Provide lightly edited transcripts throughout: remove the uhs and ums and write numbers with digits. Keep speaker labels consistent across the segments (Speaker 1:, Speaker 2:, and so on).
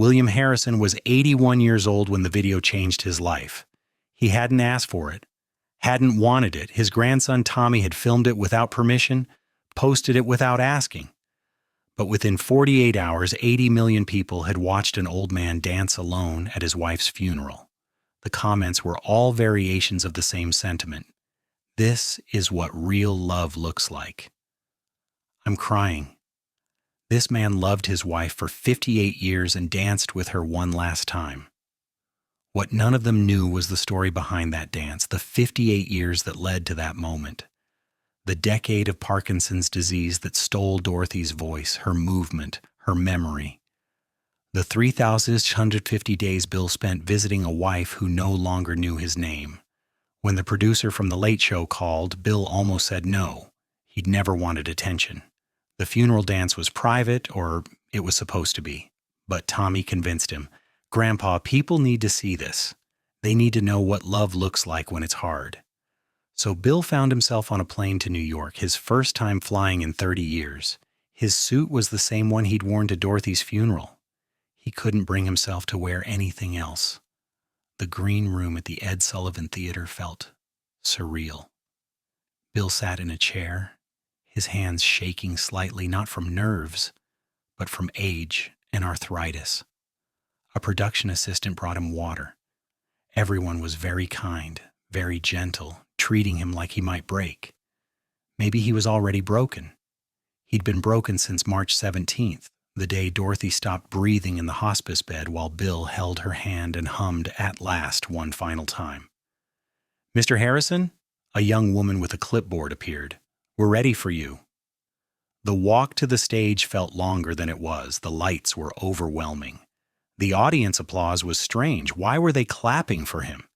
Speaker 1: William Harrison was 81 years old when the video changed his life. He hadn't asked for it, hadn't wanted it. His grandson Tommy had filmed it without permission, posted it without asking. But within 48 hours, 80 million people had watched an old man dance alone at his wife's funeral. The comments were all variations of the same sentiment. This is what real love looks like. I'm crying. This man loved his wife for 58 years and danced with her one last time. What none of them knew was the story behind that dance, the 58 years that led to that moment. The decade of Parkinson's disease that stole Dorothy's voice, her movement, her memory. The 3,650 days Bill spent visiting a wife who no longer knew his name. When the producer from The Late Show called, Bill almost said no. He'd never wanted attention. The funeral dance was private, or it was supposed to be. But Tommy convinced him, "Grandpa, people need to see this. They need to know what love looks like when it's hard." So Bill found himself on a plane to New York, his first time flying in 30 years. His suit was the same one he'd worn to Dorothy's funeral. He couldn't bring himself to wear anything else. The green room at the Ed Sullivan Theater felt surreal. Bill sat in a chair, his hands shaking slightly, not from nerves, but from age and arthritis. A production assistant brought him water. Everyone was very kind, very gentle, treating him like he might break. Maybe he was already broken. He'd been broken since March 17th, the day Dorothy stopped breathing in the hospice bed while Bill held her hand and hummed "At Last" one final time. "Mr. Harrison?" A young woman with a clipboard appeared. "We're ready for you." The walk to the stage felt longer than it was. The lights were overwhelming. The audience applause was strange. Why were they clapping for him?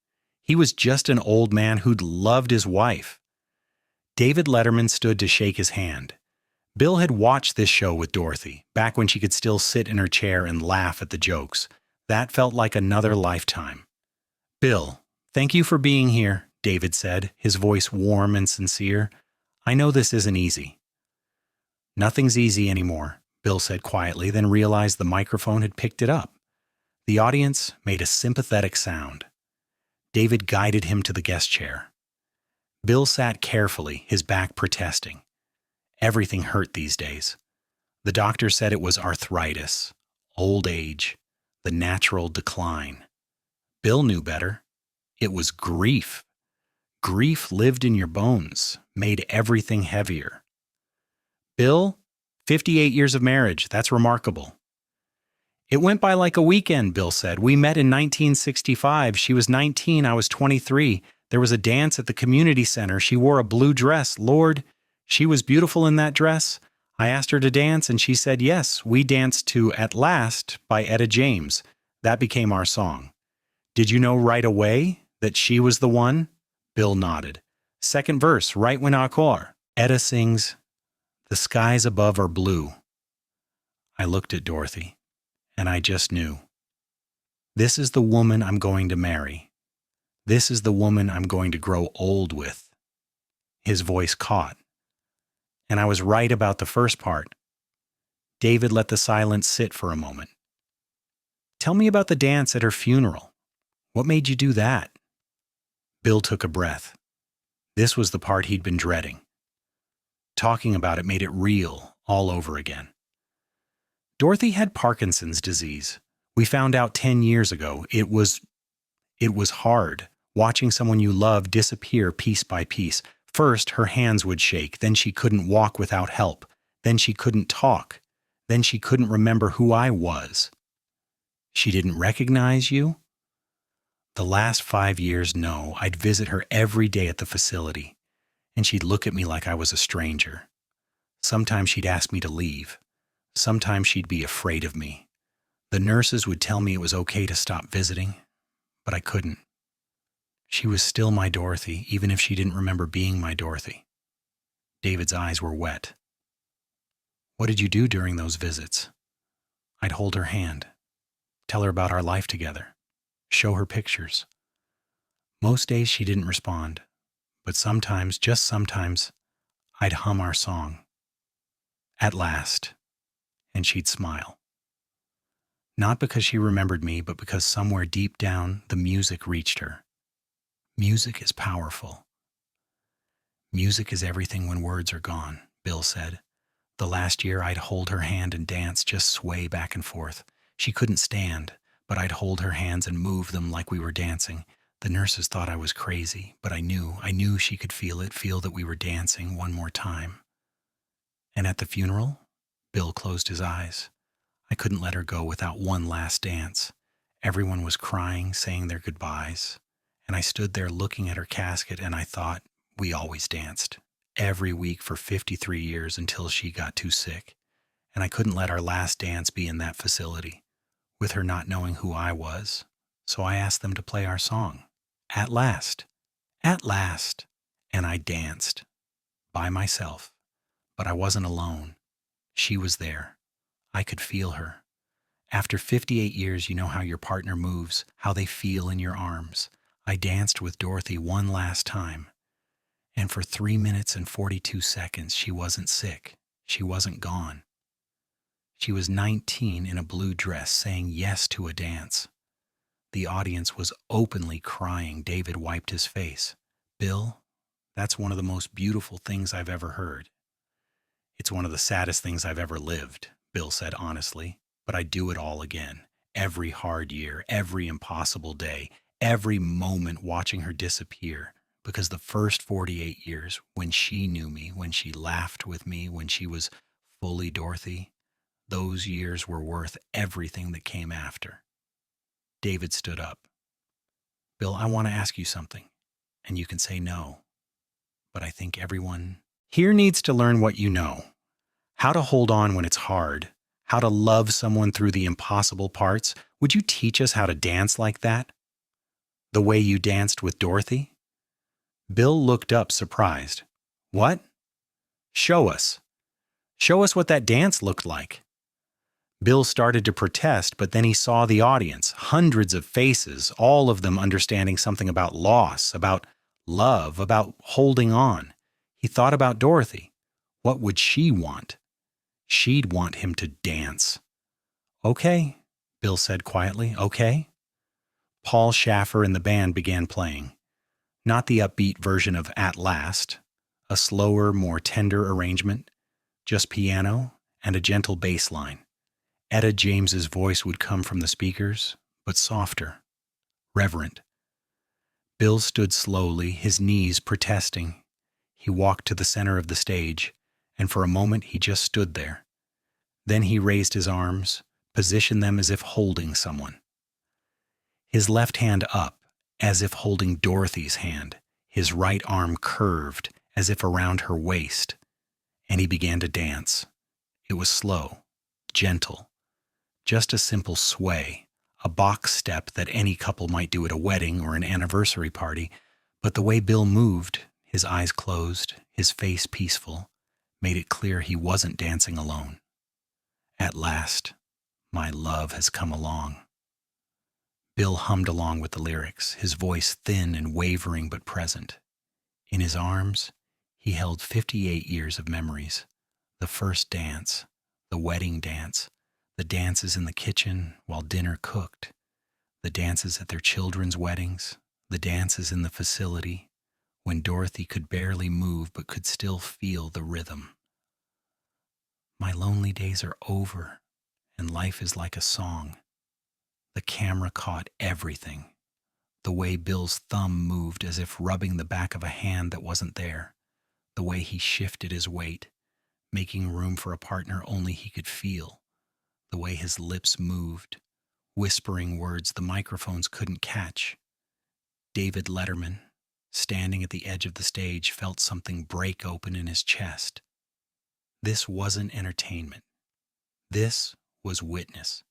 Speaker 1: He was just an old man who'd loved his wife. David Letterman stood to shake his hand. Bill had watched this show with Dorothy, back when she could still sit in her chair and laugh at the jokes. That felt like another lifetime. "Bill, thank you for being here," David said, his voice warm and sincere. "I know this isn't easy." "Nothing's easy anymore," Bill said quietly, then realized the microphone had picked it up. The audience made a sympathetic sound. David guided him to the guest chair. Bill sat carefully, his back protesting. Everything hurt these days. The doctor said it was arthritis, old age, the natural decline. Bill knew better. It was grief. Grief lived in your bones, made everything heavier. "Bill, 58 years of marriage, that's remarkable." "It went by like a weekend," Bill said. "We met in 1965. She was 19, I was 23. There was a dance at the community center. She wore a blue dress. Lord, she was beautiful in that dress. I asked her to dance, and she said yes. We danced to 'At Last' by Etta James. That became our song." "Did you know right away that she was the one?" Bill nodded. "Second verse, right when encore. Etta sings, 'The skies above are blue.'" I looked at Dorothy, and I just knew. This is the woman I'm going to marry. This is the woman I'm going to grow old with. His voice caught. And I was right about the first part. David let the silence sit for a moment. "Tell me about the dance at her funeral. What made you do that?" Bill took a breath. This was the part he'd been dreading. Talking about it made it real all over again. Dorothy had Parkinson's disease. We found out 10 years ago. It was hard, watching someone you love disappear piece by piece. First, her hands would shake. Then she couldn't walk without help. Then she couldn't talk. Then she couldn't remember who I was. "She didn't recognize you?" The last 5 years, no. I'd visit her every day at the facility, and she'd look at me like I was a stranger. Sometimes she'd ask me to leave. Sometimes she'd be afraid of me. The nurses would tell me it was okay to stop visiting, but I couldn't. She was still my Dorothy, even if she didn't remember being my Dorothy. David's eyes were wet. "What did you do during those visits?" I'd hold her hand, tell her about our life together, show her pictures. Most days she didn't respond, but sometimes, just sometimes, I'd hum our song, "At Last," and she'd smile. Not because she remembered me, but because somewhere deep down the music reached her. Music is powerful. Music is everything when words are gone, Bill said. The last year I'd hold her hand and dance, just sway back and forth. She couldn't stand, but I'd hold her hands and move them like we were dancing. The nurses thought I was crazy, but I knew she could feel it, feel that we were dancing one more time. And at the funeral, Bill closed his eyes. I couldn't let her go without one last dance. Everyone was crying, saying their goodbyes. And I stood there looking at her casket and I thought, we always danced. Every week for 53 years until she got too sick. And I couldn't let our last dance be in that facility, with her not knowing who I was. So I asked them to play our song. At last. At last. And I danced. By myself. But I wasn't alone. She was there. I could feel her. After 58 years, you know how your partner moves, how they feel in your arms. I danced with Dorothy one last time. And for 3 minutes and 42 seconds, she wasn't sick. She wasn't gone. She was 19 in a blue dress saying yes to a dance. The audience was openly crying. David wiped his face. Bill, that's one of the most beautiful things I've ever heard. It's one of the saddest things I've ever lived, Bill said honestly, but I'd do it all again. Every hard year, every impossible day, every moment watching her disappear. Because the first 48 years, when she knew me, when she laughed with me, when she was fully Dorothy, those years were worth everything that came after. David stood up. Bill, I want to ask you something, and you can say no. But I think everyone here needs to learn what you know. How to hold on when it's hard. How to love someone through the impossible parts. Would you teach us how to dance like that? The way you danced with Dorothy? Bill looked up surprised. What? Show us. Show us what that dance looked like. Bill started to protest, but then he saw the audience, hundreds of faces, all of them understanding something about loss, about love, about holding on. He thought about Dorothy. What would she want? She'd want him to dance. Okay, Bill said quietly. Okay. Paul Schaffer and the band began playing. Not the upbeat version of At Last, a slower, more tender arrangement, just piano and a gentle bass line. Etta James's voice would come from the speakers, but softer, reverent. Bill stood slowly, his knees protesting. He walked to the center of the stage, and for a moment he just stood there. Then he raised his arms, positioned them as if holding someone. His left hand up, as if holding Dorothy's hand, his right arm curved, as if around her waist, and he began to dance. It was slow, gentle, just a simple sway, a box step that any couple might do at a wedding or an anniversary party, but the way Bill moved, his eyes closed, his face peaceful, made it clear he wasn't dancing alone. At last, my love has come along. Bill hummed along with the lyrics, his voice thin and wavering but present. In his arms, he held 58 years of memories. The first dance, the wedding dance, the dances in the kitchen while dinner cooked, the dances at their children's weddings, the dances in the facility when Dorothy could barely move but could still feel the rhythm. My lonely days are over, and life is like a song. The camera caught everything. The way Bill's thumb moved as if rubbing the back of a hand that wasn't there. The way he shifted his weight, making room for a partner only he could feel. The way his lips moved, whispering words the microphones couldn't catch. David Letterman, standing at the edge of the stage, felt something break open in his chest. This wasn't entertainment. This was witness.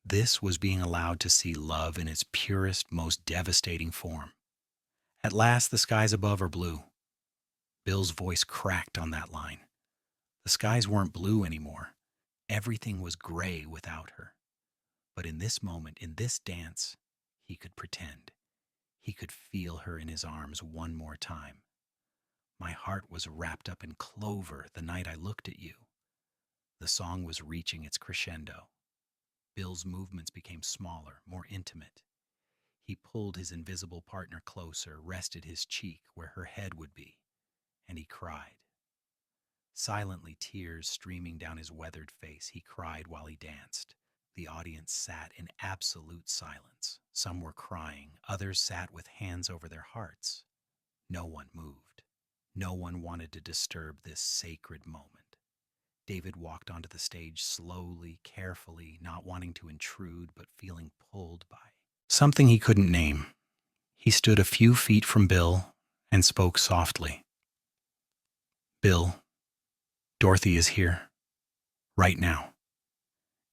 Speaker 1: This was being allowed to see love in its purest, most devastating form. At last, the skies above are blue. Bill's voice cracked on that line. The skies weren't blue anymore. Everything was gray without her. But in this moment, in this dance, he could pretend. He could feel her in his arms one more time. My heart was wrapped up in clover the night I looked at you. The song was reaching its crescendo. Bill's movements became smaller, more intimate. He pulled his invisible partner closer, rested his cheek where her head would be, and he cried. Silently, tears streaming down his weathered face, he cried while he danced. The audience sat in absolute silence. Some were crying, others sat with hands over their hearts. No one moved. No one wanted to disturb this sacred moment. David walked onto the stage slowly, carefully, not wanting to intrude, but feeling pulled by something he couldn't name. He stood a few feet from Bill and spoke softly. "Bill, Dorothy is here, right now,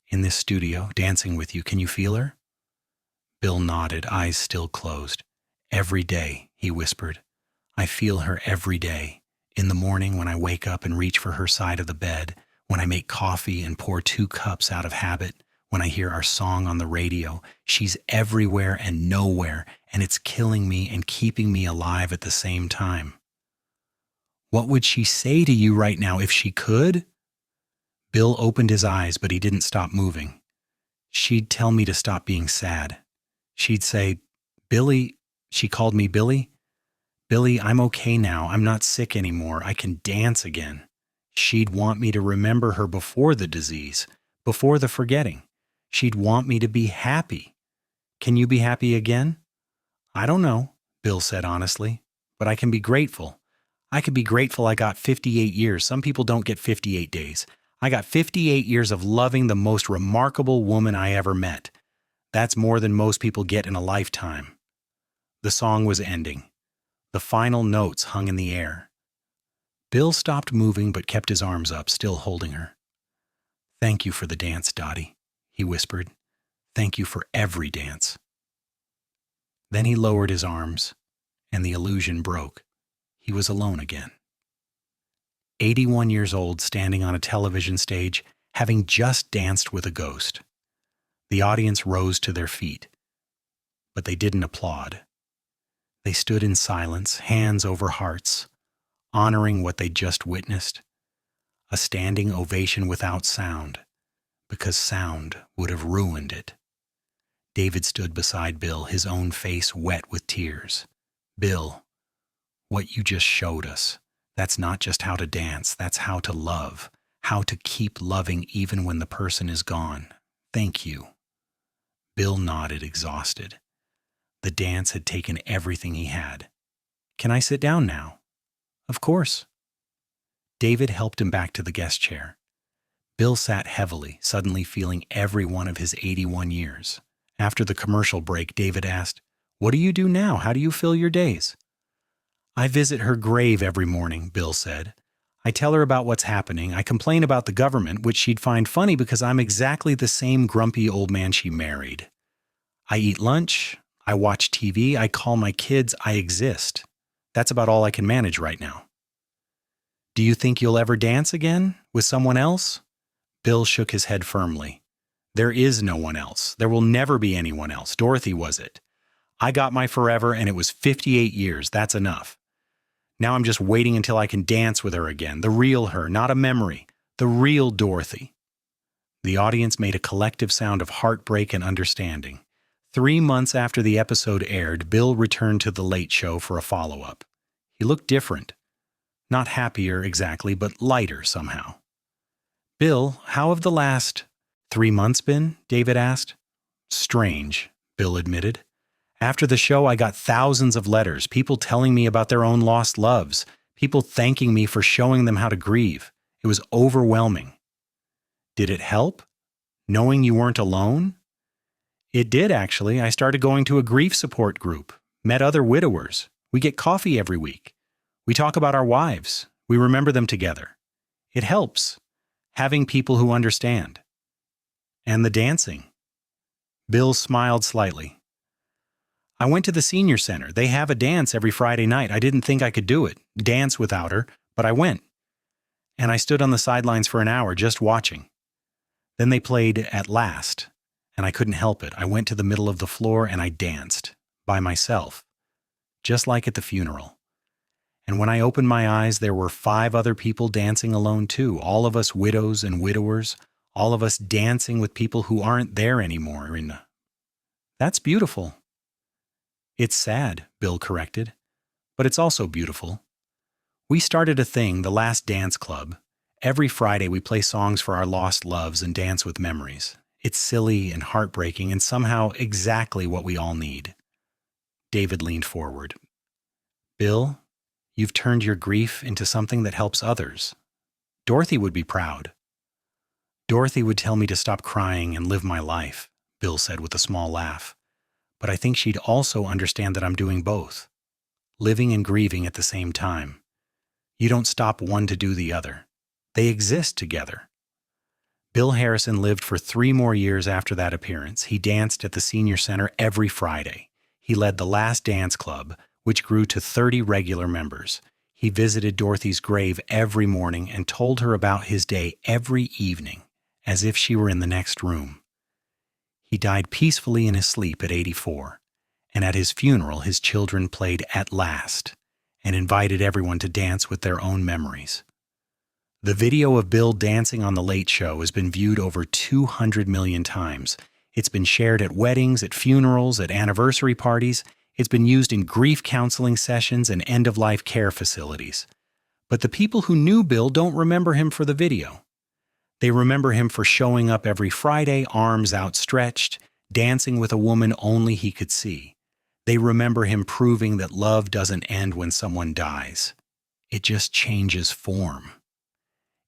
Speaker 1: in this studio, dancing with you. Can you feel her?" Bill nodded, eyes still closed. "Every day," he whispered. "I feel her every day. In the morning when I wake up and reach for her side of the bed, when I make coffee and pour 2 cups out of habit, when I hear our song on the radio, she's everywhere and nowhere, and it's killing me and keeping me alive at the same time." "What would she say to you right now if she could?" Bill opened his eyes, but he didn't stop moving. "She'd tell me to stop being sad. She'd say, 'Billy,' she called me Billy. 'Billy, I'm okay now. I'm not sick anymore. I can dance again.' She'd want me to remember her before the disease, before the forgetting. She'd want me to be happy. Can you be happy again?" "I don't know," Bill said honestly, "but I can be grateful. I can be grateful I got 58 years. Some people don't get 58 days. I got 58 years of loving the most remarkable woman I ever met. That's more than most people get in a lifetime." The song was ending. The final notes hung in the air. Bill stopped moving but kept his arms up, still holding her. "Thank you for the dance, Dottie," he whispered. "Thank you for every dance." Then he lowered his arms, and the illusion broke. He was alone again. 81 years old, standing on a television stage, having just danced with a ghost. The audience rose to their feet, but they didn't applaud. They stood in silence, hands over hearts, honoring what they just witnessed. A standing ovation without sound, because sound would have ruined it. David stood beside Bill, his own face wet with tears. "Bill, what you just showed us, that's not just how to dance, that's how to love, how to keep loving even when the person is gone. Thank you." Bill nodded, exhausted. The dance had taken everything he had. "Can I sit down now?" "Of course." David helped him back to the guest chair. Bill sat heavily, suddenly feeling every one of his 81 years. After the commercial break, David asked, "What do you do now? How do you fill your days?" "I visit her grave every morning," Bill said. "I tell her about what's happening. I complain about the government, which she'd find funny because I'm exactly the same grumpy old man she married. I eat lunch, I watch TV, I call my kids, I exist. That's about all I can manage right now." "Do you think you'll ever dance again? With someone else?" Bill shook his head firmly. "There is no one else. There will never be anyone else. Dorothy was it. I got my forever and it was 58 years. That's enough. Now I'm just waiting until I can dance with her again. The real her, not a memory. The real Dorothy." The audience made a collective sound of heartbreak and understanding. 3 months after the episode aired, Bill returned to The Late Show for a follow-up. He looked different. Not happier exactly, but lighter somehow. "Bill, how have the last 3 months been?" David asked. "Strange," Bill admitted. "After the show, I got thousands of letters, people telling me about their own lost loves, people thanking me for showing them how to grieve. It was overwhelming." "Did it help? Knowing you weren't alone?" "It did, actually. I started going to a grief support group, met other widowers. We get coffee every week. We talk about our wives. We remember them together. It helps, having people who understand." "And the dancing?" Bill smiled slightly. "I went to the senior center. They have a dance every Friday night. I didn't think I could do it, dance without her, but I went. And I stood on the sidelines for an hour just watching. Then they played At Last, and I couldn't help it. I went to the middle of the floor and I danced, by myself, just like at the funeral. And when I opened my eyes, there were 5 other people dancing alone too, all of us widows and widowers, all of us dancing with people who aren't there anymore. And that's beautiful. It's sad, Bill corrected, but it's also beautiful. We started a thing, the Last Dance Club. Every Friday we play songs for our lost loves and dance with memories. It's silly and heartbreaking and somehow exactly what we all need. David leaned forward. Bill, you've turned your grief into something that helps others. Dorothy would be proud. Dorothy would tell me to stop crying and live my life, Bill said with a small laugh. But I think she'd also understand that I'm doing both, living and grieving at the same time. You don't stop one to do the other. They exist together. Bill Harrison lived for 3 more years after that appearance. He danced at the senior center every Friday. He led the Last Dance Club, which grew to 30 regular members. He visited Dorothy's grave every morning and told her about his day every evening, as if she were in the next room. He died peacefully in his sleep at 84, and at his funeral his children played At Last and invited everyone to dance with their own memories. The video of Bill dancing on The Late Show has been viewed over 200 million times. It's been shared at weddings, at funerals, at anniversary parties. It's been used in grief counseling sessions and end-of-life care facilities. But the people who knew Bill don't remember him for the video. They remember him for showing up every Friday, arms outstretched, dancing with a woman only he could see. They remember him proving that love doesn't end when someone dies. It just changes form.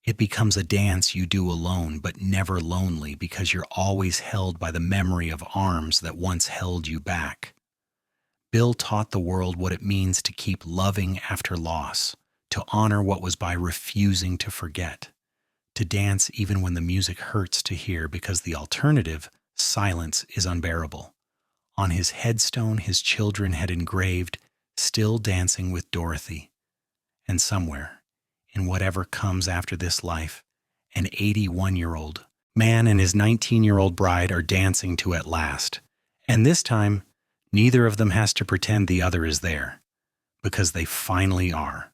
Speaker 1: It becomes a dance you do alone, but never lonely, because you're always held by the memory of arms that once held you back. Bill taught the world what it means to keep loving after loss, to honor what was by refusing to forget, to dance even when the music hurts to hear because the alternative, silence, is unbearable. On his headstone, his children had engraved, "Still dancing with Dorothy." And somewhere, in whatever comes after this life, an 81-year-old man and his 19-year-old bride are dancing to At Last. And this time, neither of them has to pretend the other is there, because they finally are,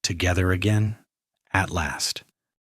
Speaker 1: together again, at last.